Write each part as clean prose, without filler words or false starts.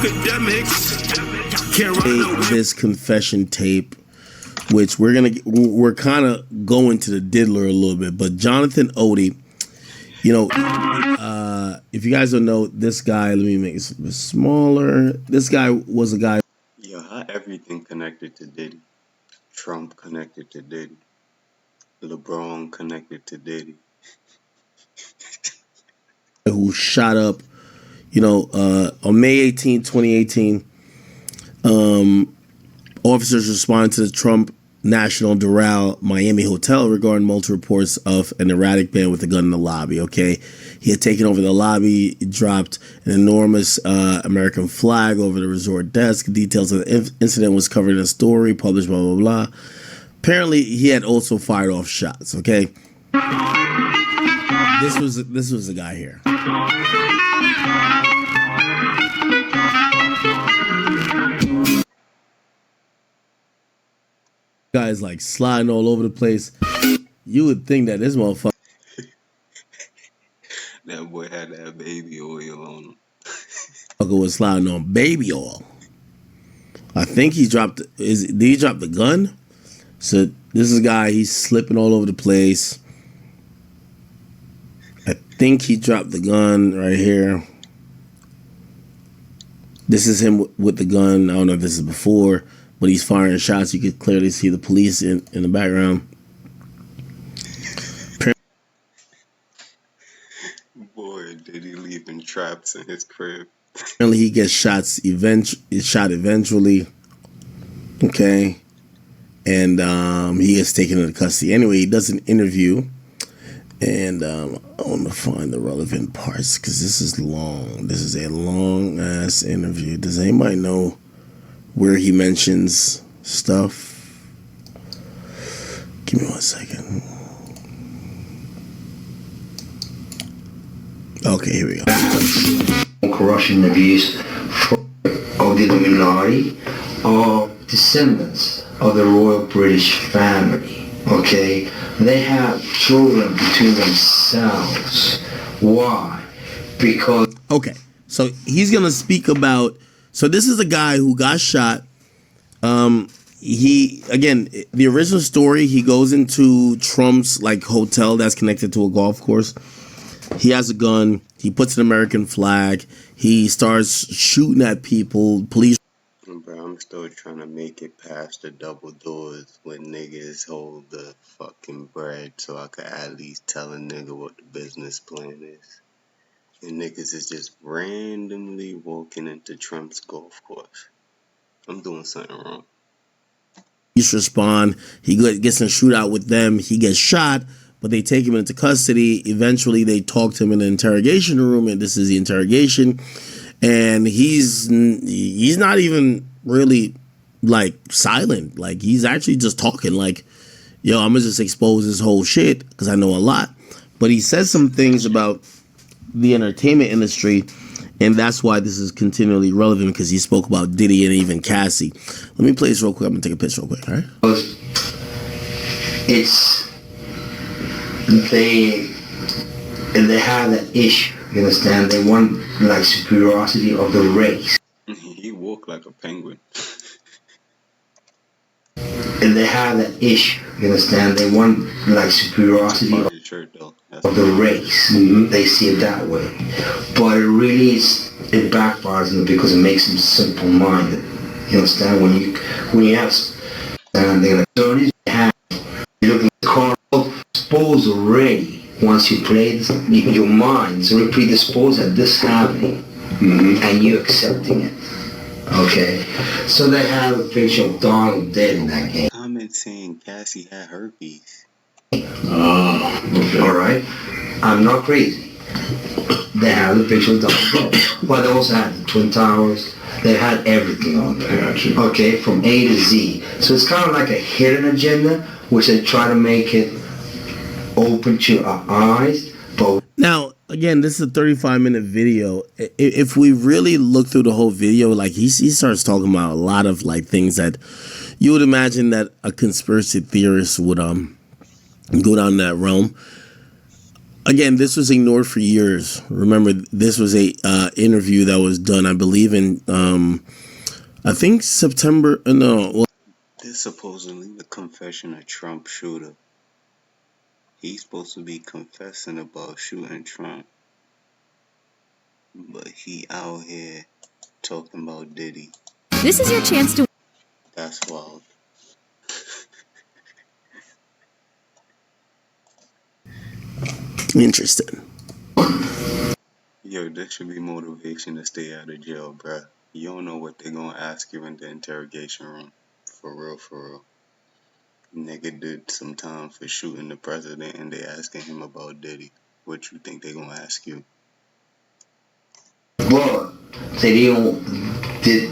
Akademiks. This confession tape, which we're kind of going to the diddler a little bit, but Jonathan Odie, you know, if you guys don't know this guy, let me make it a bit smaller. This guy was a guy. Yo, how everything connected to Diddy? Trump connected to Diddy. LeBron connected to Diddy. Who shot up, you know, on May 18, 2018. Officers responded to the Trump National Doral Miami hotel regarding multiple reports of an erratic man with a gun in the lobby. Okay, he had taken over the lobby, dropped an enormous American flag over the resort desk. Details of the incident was covered in a story published. Blah blah blah. Apparently, he had also fired off shots. Okay, this was the guy here. Guys like sliding all over the place. You would think that this motherfucker That boy had that baby oil on him. was sliding on baby oil. I think he dropped. Did he drop the gun? So this is a guy. He's slipping all over the place. I think he dropped the gun right here. This is him with the gun. I don't know if this is before, but he's firing shots. You could clearly see the police in the background. Boy, did he leaving traps in his crib. Apparently he gets shot eventually. Okay. And he gets taken into custody. Anyway, he does an interview. And I want to find the relevant parts because this is long. This is a long ass interview. Does anybody know where he mentions stuff? Give me 1 second. Okay, here we go. Corruption and abuse of the Illuminati are descendants of the royal British family. Okay, they have children between themselves. Why? Because okay, so he's gonna speak about. So this is a guy who got shot. He again, the original story. He goes into Trump's like hotel that's connected to a golf course. He has a gun. He puts an American flag. He starts shooting at people. Police. Bro, I'm still trying to make it past the double doors when niggas hold the fucking bread so I could at least tell a nigga what the business plan is. And niggas is just randomly walking into Trump's golf course. I'm doing something wrong. Police respond. He gets in a shootout with them. He gets shot, but they take him into custody. Eventually, they talk to him in the interrogation room, and this is the interrogation. And he's not even really like silent. Like he's actually just talking like, yo, I'm gonna just expose this whole shit because I know a lot. But he says some things about the entertainment industry, and that's why this is continually relevant because he spoke about Diddy and even Cassie. Let me play this real quick. I'm gonna take a picture real quick, all right? it's they have that issue. You understand? They want like superiority of the race. He walked like a penguin. And they have that issue. You understand? They want like superiority of the race. Mm-hmm. They see it that way. But it really it backfires on them because it makes them simple-minded. You understand? When you have and they're like, so you look at the car exposed already. Once you play this, your mind's already predisposed at this happening, and you accepting it. Okay, so they have a picture of Donald dead in that game. Comment saying Cassie had herpes. Okay. All right, I'm not crazy. They have the picture of Donald dead, but they also had the Twin Towers. They had everything on there. Okay, from A to Z. So it's kind of like a hidden agenda, which they try to make it open to our eyes. But now, again, this is a 35-minute video. If we really look through the whole video, like he starts talking about a lot of like things that you would imagine that a conspiracy theorist would go down that realm. Again, this was ignored for years. Remember, this was a interview that was done, I believe, in I think September. No, well, This supposedly the confession of Trump shooter. He's supposed to be confessing about shooting Trump, but he out here talking about Diddy. This is your chance to. That's wild. interesting. Yo, this should be motivation to stay out of jail, bruh. You don't know what they're gonna ask you in the interrogation room. For real, for real. Nigga did some time for shooting the president and they asking him about Diddy. What you think they gonna ask you? But they did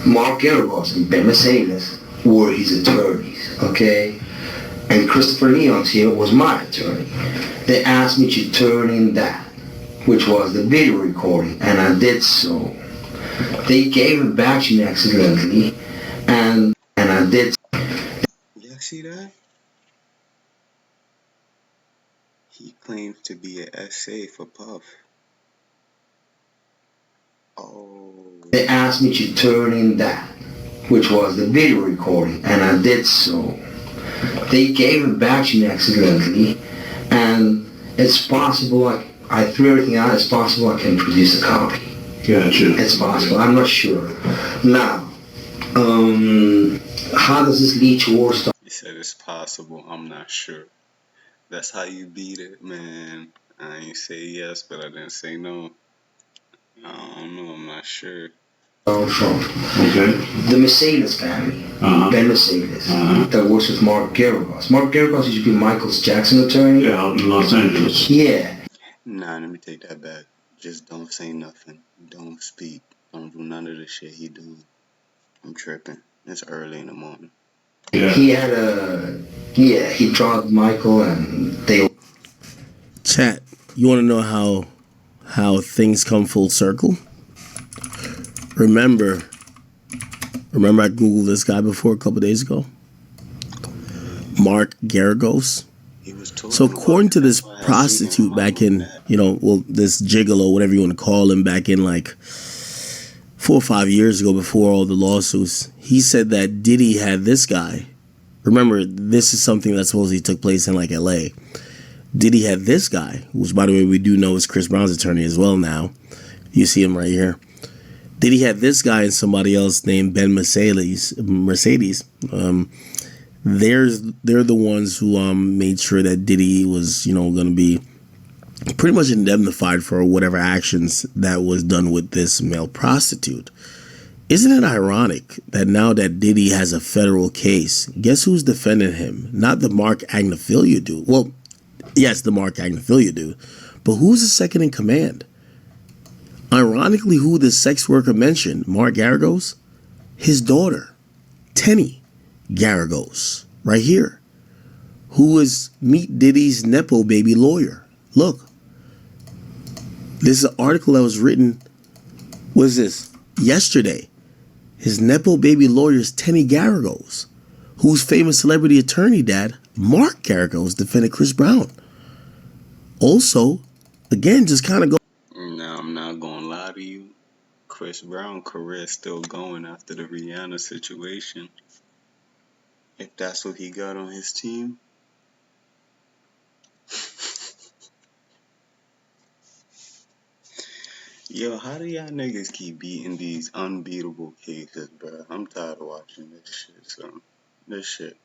Mark Garagos and Ben Mercedes were his attorneys, okay? And Christopher Leon's here was my attorney. They asked me to turn in that, which was the video recording, and I did so. They gave it back to me accidentally, and I did. Y'all see that? He claims to be an SA for Puff. Oh. They asked me to turn in that, which was the video recording, and I did so. They gave it back to me accidentally, and it's possible I threw everything out. It's possible I can produce a copy. Gotcha. It's possible. I'm not sure. Now, how does this lead towards? He said it's possible. I'm not sure. That's how you beat it, man. I ain't say yes, but I didn't say no. I don't know. I'm not sure. Donald Trump. Okay. The Mercedes family, Ben Mercedes, that works with Mark Garagos. Mark Garagos used to be Michael Jackson's attorney. Yeah, out in Los Angeles. Yeah. Nah, let me take that back. Just don't say nothing. Don't speak. Don't do none of the shit he doing. I'm tripping. It's early in the morning. Yeah. He had he drugged Michael and they... Chat. You want to know how things come full circle? Remember I Googled this guy before a couple days ago? Mark Garagos. So according to this prostitute back in, this gigolo, whatever you want to call him, back in like 4 or 5 years ago before all the lawsuits, he said that Diddy had this guy. Remember, this is something that supposedly took place in like LA. Diddy had this guy, which by the way we do know is Chris Brown's attorney as well now. You see him right here. Diddy had this guy and somebody else named Ben Mercedes. They're the ones who made sure that Diddy was, going to be pretty much indemnified for whatever actions that was done with this male prostitute. Isn't it ironic that now that Diddy has a federal case, guess who's defending him? Not the Mark Agnifilo dude. Well, yes, the Mark Agnifilo dude. But who's the second in command? Ironically, who the sex worker mentioned, Mark Garagos? His daughter, Tenny Garagos, right here, who is Meet Diddy's Nepo baby lawyer. Look, this is an article that was written, what is this, yesterday. His Nepo baby lawyer is Tenny Garagos, whose famous celebrity attorney dad, Mark Garagos, defended Chris Brown. Also, again, just kind of go. Now, I'm not gonna lie to you. Chris Brown career is still going after the Rihanna situation. If that's what he got on his team. Yo, how do y'all niggas keep beating these unbeatable cases, bro? I'm tired of watching this shit, son. This shit